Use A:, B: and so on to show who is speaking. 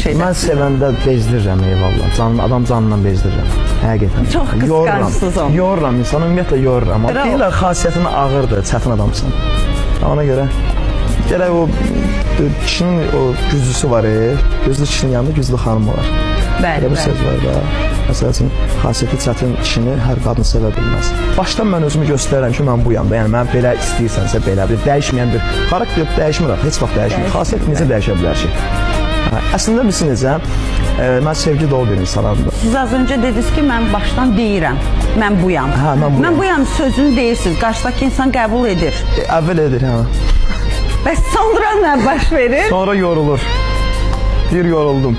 A: Mən sevəndə bezdirirəm eyvallah. Adam canından bezdirirəm. Həqiqətən.
B: Çox qısqancsınız onu.
A: Yoruram, insan ümumiyyətlə yoruram. Deyirlər xasiyyətin ağırdır, çətin adamsın. Ona görə gərək o kişinin o güclüsü var, güclü kişinin yanında güclü xanım olar.
B: Bəli,
A: bir söz var da. Məsəl üçün, xasiyyəti çətin kişini hər qadın sevə bilməz. Başdan mən özümü göstərirəm ki, mən buyam da. Yəni, mən belə istəyirsənsə belə, bir dəyişməyən bir xarakter dəyişmir, heç vaxt dəyişmir. Xasiyyət necə dəyişə bilər ki? Əslində bilsin necə, mən sevgi dolu bir insanım.
B: Siz az öncə dediniz ki, mən başdan deyirəm, mən buyam.
A: Hə, mən buyam.
B: Mən buyam sözünü deyirsiniz, qarşıdakı insan qəbul edir.
A: Əvvəl edir, hə.
B: Bəs sonra nə baş verir?
A: Sonra yorulur. Bir yoruldum.